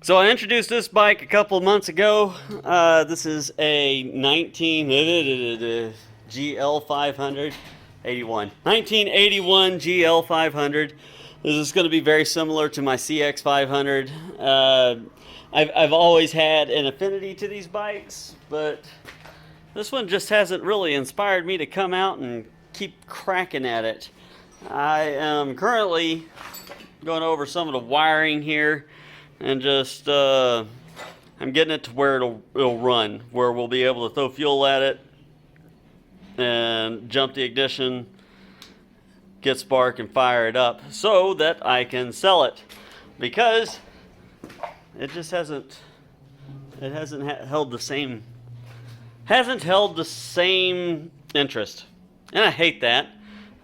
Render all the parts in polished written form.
So I introduced this bike a couple of months ago. This is a 1981 GL 500. This is going to be very similar to my CX 500. I've always had an affinity to these bikes, but this one just hasn't really inspired me to come out and keep cracking at it. I am currently going over some of the wiring here and just I'm getting it to where it'll run, where we'll be able to throw fuel at it and jump the ignition, get spark and fire it up so that I can sell it, because it just hasn't held the same interest, and I hate that.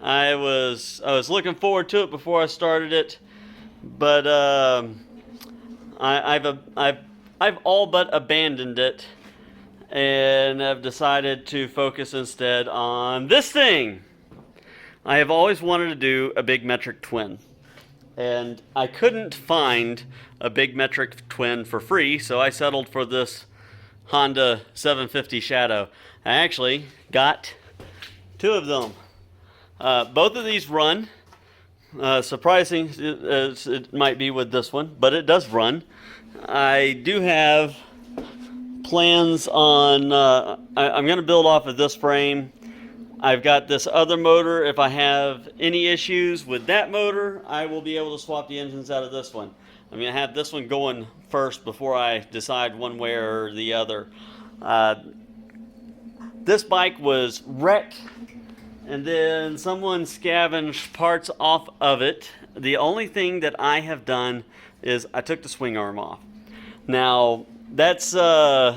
I was looking forward to it before I started it, but I've all but abandoned it, and I've decided to focus instead on this thing. I have always wanted to do a big metric twin, and I couldn't find a big metric twin for free, so I settled for this Honda 750 Shadow. I actually got two of them. Both of these run. Surprising as it might be with this one, but it does run. I do have plans on, I'm going to build off of this frame. I've got this other motor. If I have any issues with that motor, I will be able to swap the engines out of this one. I'm going to have this one going first before I decide one way or the other. This bike was wrecked, and then someone scavenged parts off of it. The only thing that I have done is I took the swing arm off. Now, that's all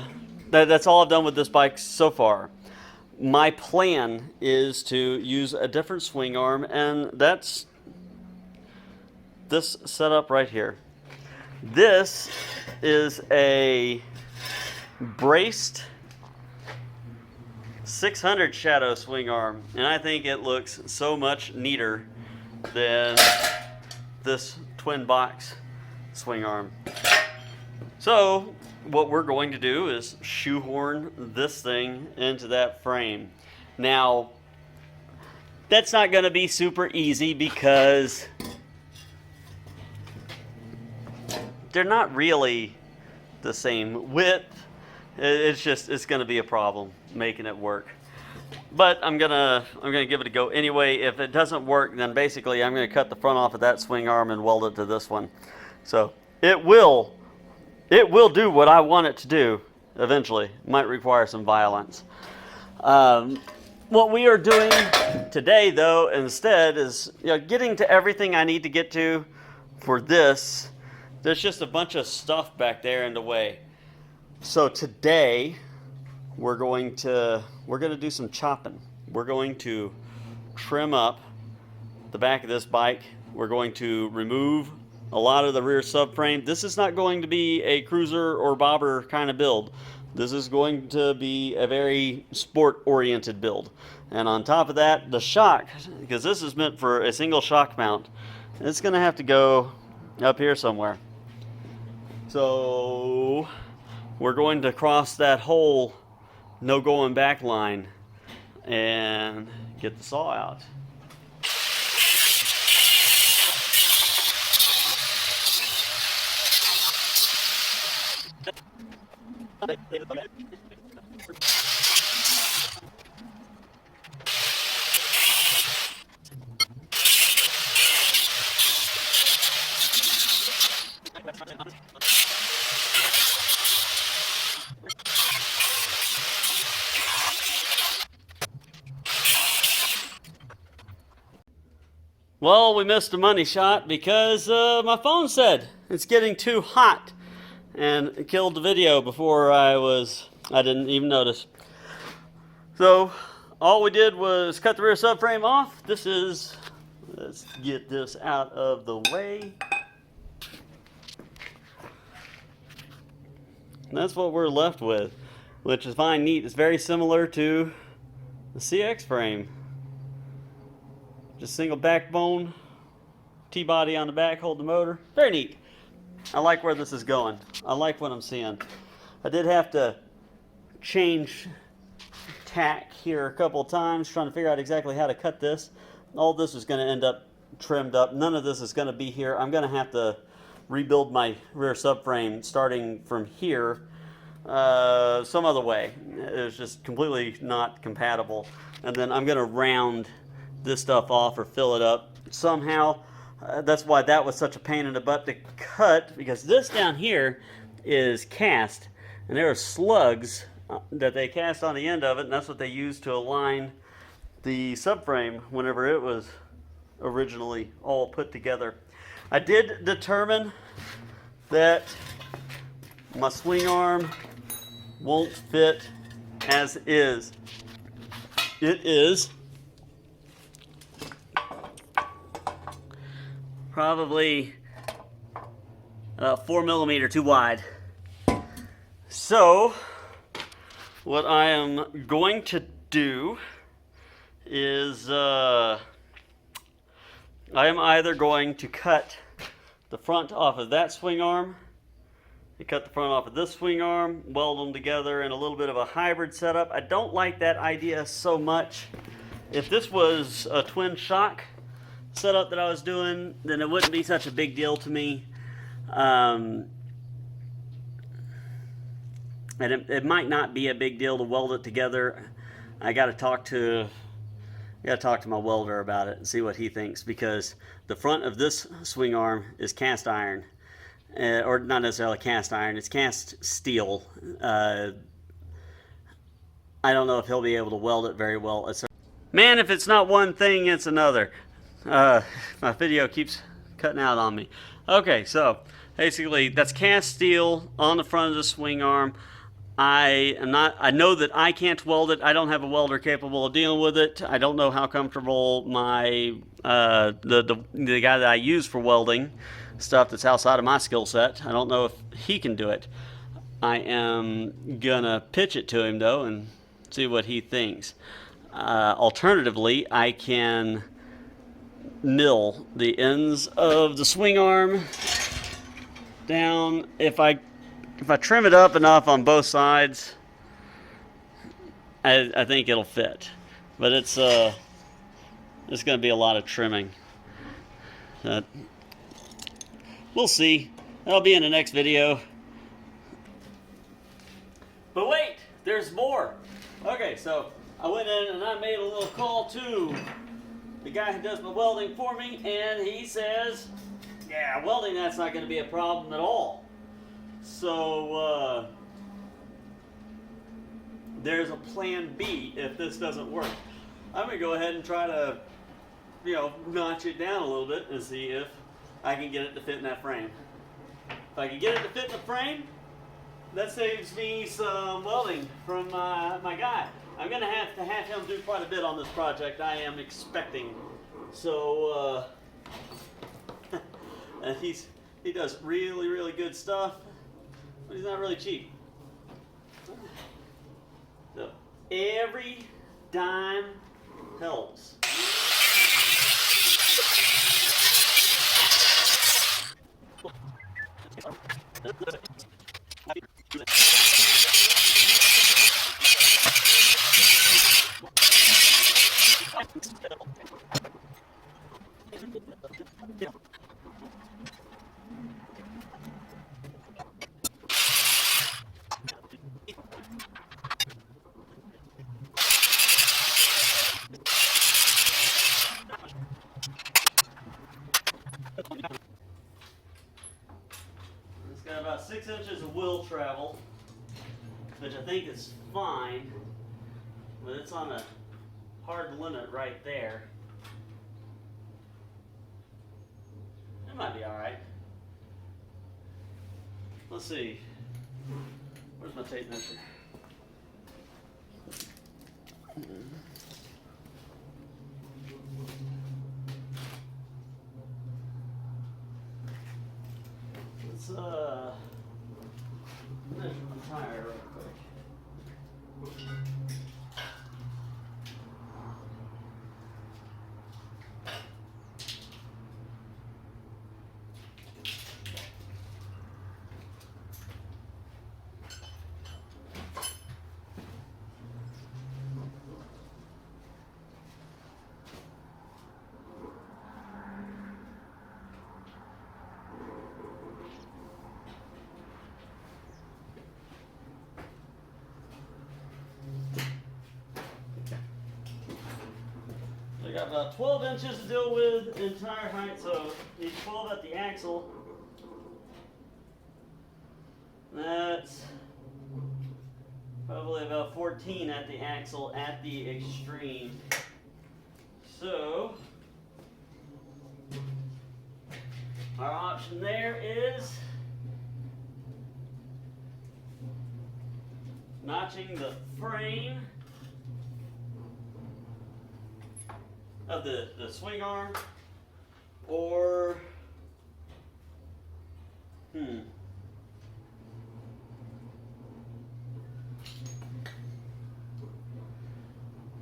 I've done with this bike so far. My plan is to use a different swing arm, and that's this setup right here. This is a braced 600 Shadow swing arm, and I think it looks so much neater than this twin box swing arm. So what we're going to do is shoehorn this thing into that frame. Now, that's not going to be super easy because they're not really the same width. It's going to be a problem making it work. But I'm gonna give it a go anyway. If it doesn't work, then basically I'm going to cut the front off of that swing arm and weld it to this one. So it will do what I want it to do eventually. It might require some violence. What we are doing today, though, instead is getting to everything I need to get to for this. There's just a bunch of stuff back there in the way. So today we're going to do some chopping. We're going to trim up the back of this bike. We're going to remove a lot of the rear subframe. This is not going to be a cruiser or bobber kind of build. This is going to be a very sport-oriented build. And on top of that, the shock, because this is meant for a single shock mount, it's going to have to go up here somewhere. So we're going to cross that whole no going back line and get the saw out. Well, we missed a money shot because my phone said it's getting too hot and it killed the video before I didn't even notice. So all we did was cut the rear subframe off. Let's get this out of the way. And that's what we're left with, which is fine, neat. It's very similar to the CX frame. Just single backbone, T-body on the back, hold the motor. Very neat. I like where this is going. I like what I'm seeing. I did have to change tack here a couple of times trying to figure out exactly how to cut this. All this is going to end up trimmed up. None of this is going to be here. I'm going to have to rebuild my rear subframe starting from here some other way. It's just completely not compatible. And then I'm going to round this stuff off or fill it up somehow. That's why that was such a pain in the butt to cut, because this down here is cast, and there are slugs that they cast on the end of it, and that's what they used to align the subframe whenever it was originally all put together. I did determine that my swing arm won't fit as is. It is probably 4 millimeters too wide. So what I am going to do is I am either going to cut the front off of that swing arm, and cut the front off of this swing arm, weld them together in a little bit of a hybrid setup. I don't like that idea so much. If this was a twin shock setup that I was doing, then it wouldn't be such a big deal to me. And it might not be a big deal to weld it together. I got to talk to my welder about it and see what he thinks, because the front of this swing arm is cast iron, or not necessarily cast iron, it's cast steel. I don't know if he'll be able to weld it very well. Man, if it's not one thing, it's another. My video keeps cutting out on me. Okay, so basically that's cast steel on the front of the swing arm. I know that I can't weld it. I don't have a welder capable of dealing with it. I don't know how comfortable my the guy that I use for welding stuff that's outside of my skill set, I don't know if he can do it. I am gonna pitch it to him though and see what he thinks. Alternatively, I can mill the ends of the swing arm down. If I trim it up enough on both sides, I think it'll fit. But it's going to be a lot of trimming. We'll see. That'll be in the next video. But wait, there's more. Okay, so I went in and I made a little call to the guy who does my welding for me, and he says, yeah, welding, that's not going to be a problem at all. So there's a plan B if this doesn't work. I'm going to go ahead and try to, notch it down a little bit and see if I can get it to fit in that frame. If I can get it to fit in the frame, that saves me some welding from my guy. I'm going to have him do quite a bit on this project, I am expecting. So, and he does really, really good stuff, but he's not really cheap. So, every dime helps. It's got about 6 inches of wheel travel, which I think is fine, but it's on a hard limit right there. It might be alright. Let's see. Where's my tape measure? Let's measure my tire real quick. got about 12 inches to deal with entire height, so need 12 at the axle. That's probably about 14 at the axle at the extreme. So our option there is notching the frame of the swing arm, or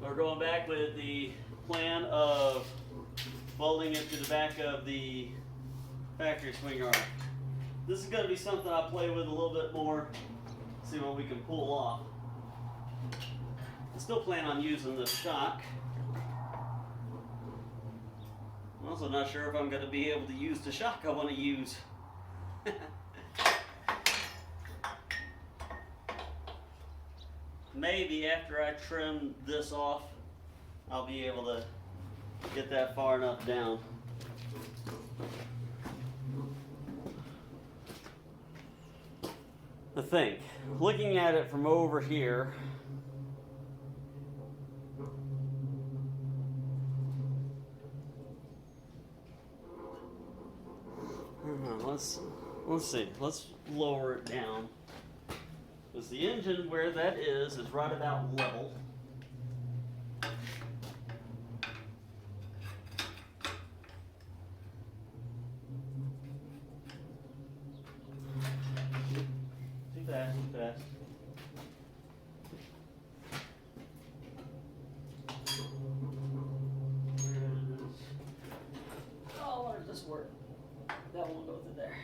we're going back with the plan of welding it to the back of the factory swing arm. This is going to be something I'll play with a little bit more, see what we can pull off. I still plan on using this shock. I'm also not sure if I'm going to be able to use the shock I want to use. Maybe after I trim this off, I'll be able to get that far enough down. I think, looking at it from over here, let's see, let's lower it down. Because the engine, where that is right about level. Too fast, too fast. Oh, where does this work? That won't go through there.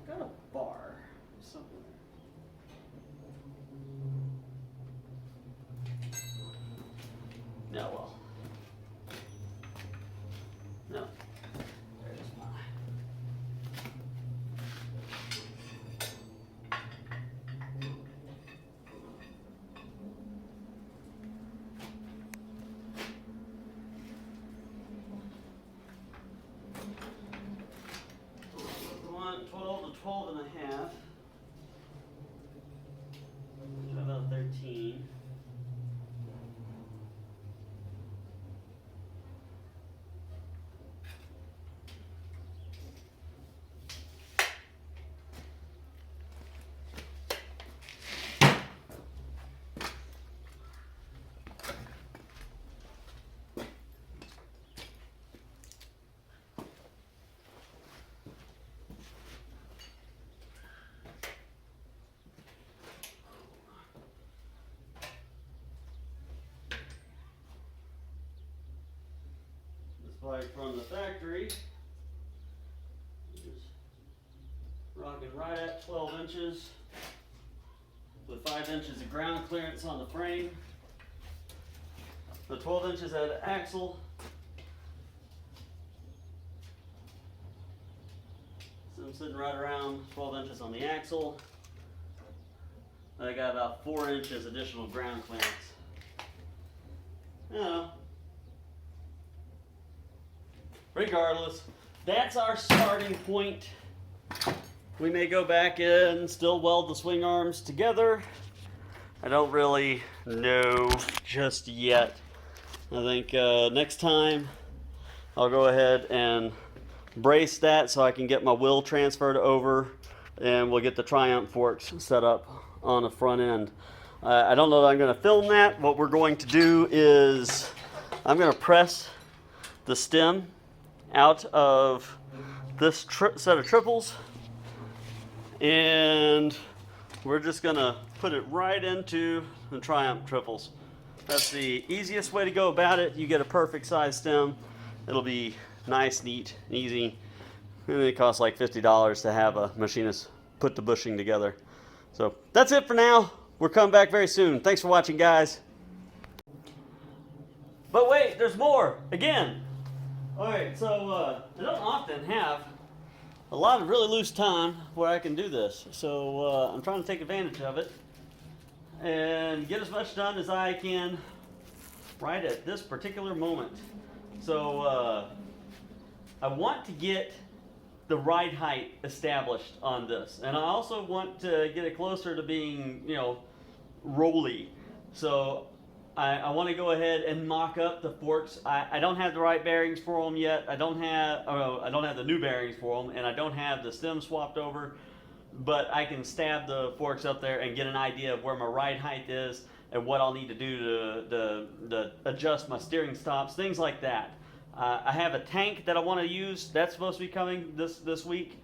Got a bar. Something there. No, well. No. There's mine. We want 12 to 12 and a half. Which is about 13. Like from the factory, just rocking right at 12 inches with 5 inches of ground clearance on the frame. The 12 inches at the axle. So I'm sitting right around 12 inches on the axle. I got about 4 inches additional ground clearance. You know, regardless, that's our starting point. We may go back and still weld the swing arms together. I don't really know just yet. I think next time I'll go ahead and brace that so I can get my wheel transferred over, and we'll get the Triumph forks set up on the front end. I don't know that I'm going to film that. What we're going to do is I'm going to press the stem out of this set of triples, and we're just going to put it right into the Triumph triples. That's the easiest way to go about it. You get a perfect size stem. It'll be nice, neat, easy. And it costs like $50 to have a machinist put the bushing together. So that's it for now. We're coming back very soon. Thanks for watching, guys. But wait, there's more. Again. All right, so I don't often have a lot of really loose time where I can do this. So I'm trying to take advantage of it and get as much done as I can right at this particular moment. So I want to get the ride height established on this, and I also want to get it closer to being, you know, rolly. So I want to go ahead and mock up the forks. I don't have the right bearings for them yet. I don't have the new bearings for them, and I don't have the stem swapped over. But I can stab the forks up there and get an idea of where my ride height is and what I'll need to do to adjust my steering stops, things like that. I have a tank that I want to use. That's supposed to be coming this week,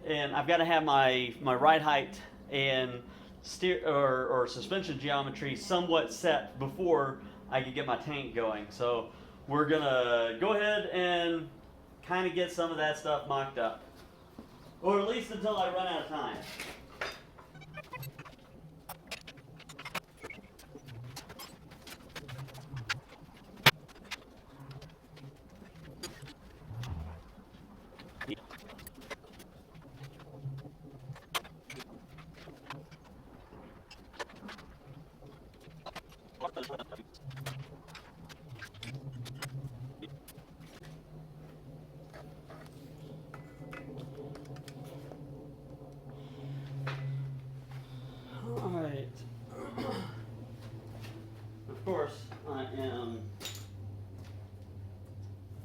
and I've got to have my ride height and steer or suspension geometry somewhat set before I can get my tank going. So we're gonna go ahead and kind of get some of that stuff mocked up. Or at least until I run out of time. Alright. Of course, I am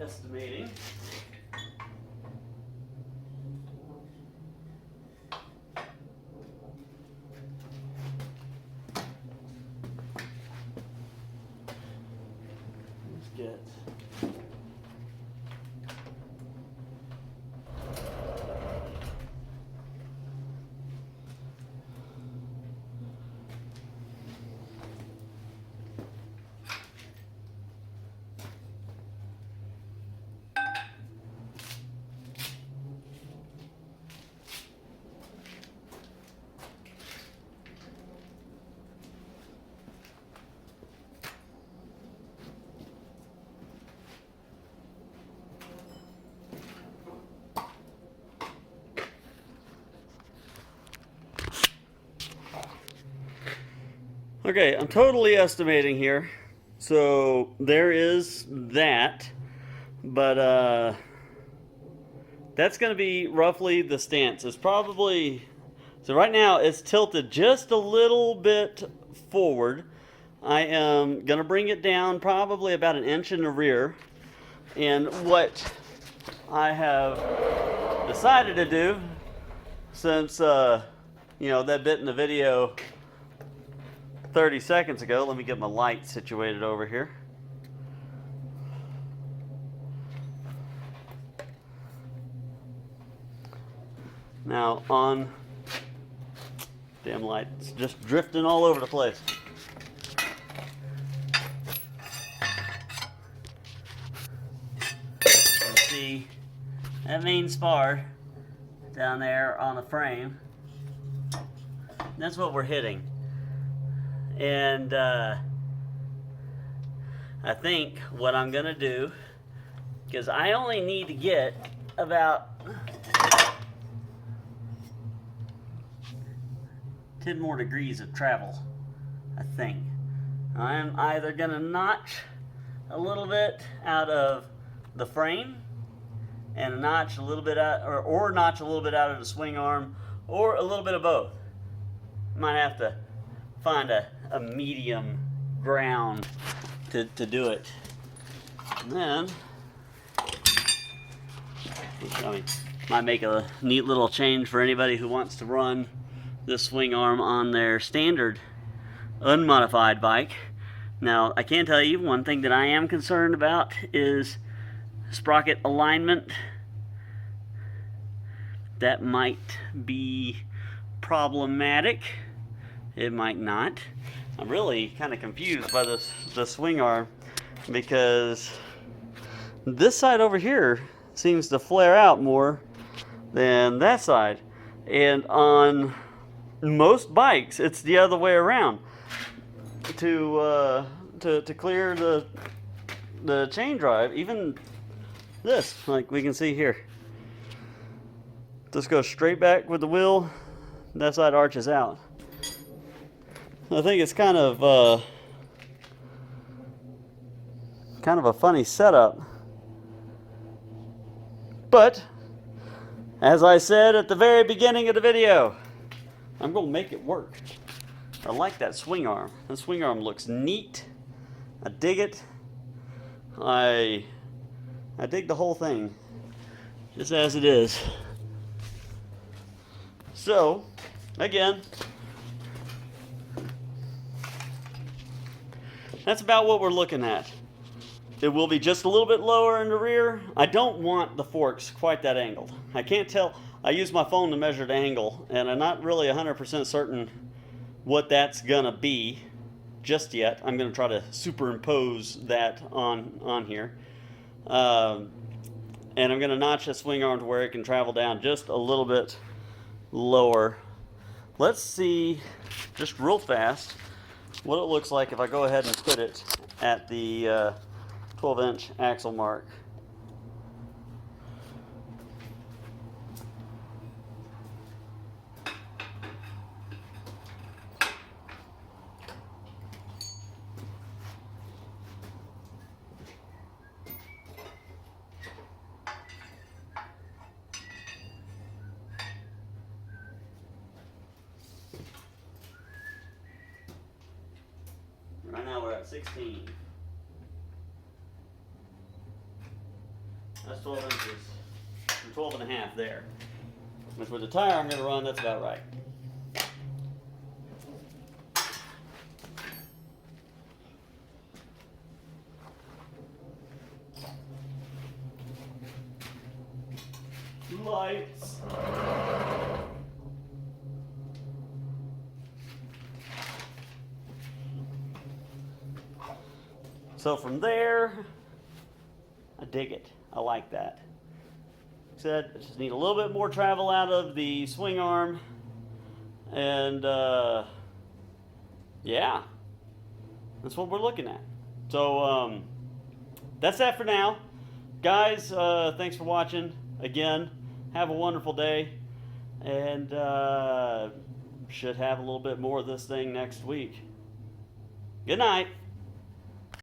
estimating. Let's get Okay, I'm totally estimating here. So there is that, but that's going to be roughly the stance. It's probably, so right now it's tilted just a little bit forward. I am going to bring it down probably about an inch in the rear. And what I have decided to do, since, you know, that bit in the video 30 seconds ago. Let me get my light situated over here. Now on, damn light, it's just drifting all over the place. You see that main spar down there on the frame. That's what we're hitting. And I think what I'm gonna do, because I only need to get about 10 more degrees of travel, I think. I'm either gonna notch a little bit out of the frame and notch a little bit out, or notch a little bit out of the swing arm, or a little bit of both. Might have to find a medium ground to do it. And then, which, I mean, might make a neat little change for anybody who wants to run this swing arm on their standard unmodified bike. Now, I can tell you one thing that I am concerned about is sprocket alignment. That might be problematic. It might not. I'm really kind of confused by the swing arm, because this side over here seems to flare out more than that side, and on most bikes it's the other way around. To clear the chain drive, even this, like we can see here, this goes straight back with the wheel, that side arches out. I think it's kind of kind of a funny setup. But, as I said at the very beginning of the video, I'm going to make it work. I like that swing arm. The swing arm looks neat. I dig it. I dig the whole thing, just as it is. So, again, that's about what we're looking at. It will be just a little bit lower in the rear. I don't want the forks quite that angled. I can't tell. I use my phone to measure the angle, and I'm not really 100% certain what that's gonna be just yet. I'm gonna try to superimpose that on here. And I'm gonna notch the swing arm to where it can travel down just a little bit lower. Let's see, just real fast, what it looks like if I go ahead and put it at the 12-inch axle mark. Right now we're at 16. That's 12 inches, and 12 and a half there. Which with the tire I'm going to run, that's about right. Lights. So from there, I dig it. I like that. Like I said, I just need a little bit more travel out of the swing arm. And yeah, that's what we're looking at. So that's that for now. Guys, thanks for watching. Again, have a wonderful day. And should have a little bit more of this thing next week. Good night.